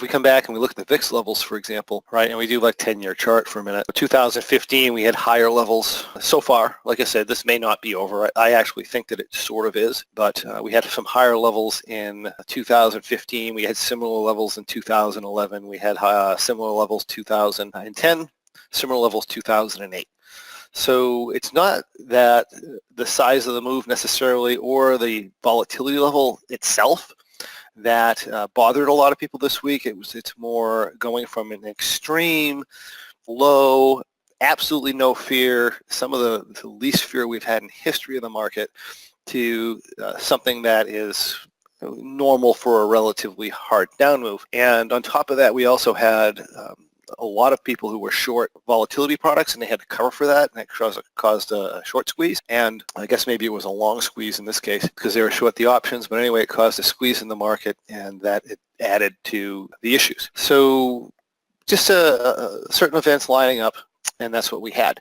we come back and we look at the VIX levels, for example, right, and we do like 10-year chart for a minute. 2015, we had higher levels so far. Like I said, this may not be over. I actually think that it sort of is, but we had some higher levels in 2015. We had similar levels in 2011. We had similar levels 2010, similar levels 2008. So it's not that the size of the move necessarily or the volatility level itself that bothered a lot of people this week. It's more going from an extreme low, absolutely no fear, some of the least fear we've had in history of the market, to something that is normal for a relatively hard down move. And on top of that, we also had a lot of people who were short volatility products, and they had to cover for that, and that caused a short squeeze. And I guess maybe it was a long squeeze in this case because they were short the options, but anyway, it caused a squeeze in the market, and that it added to the issues. So just certain events lining up, and that's what we had.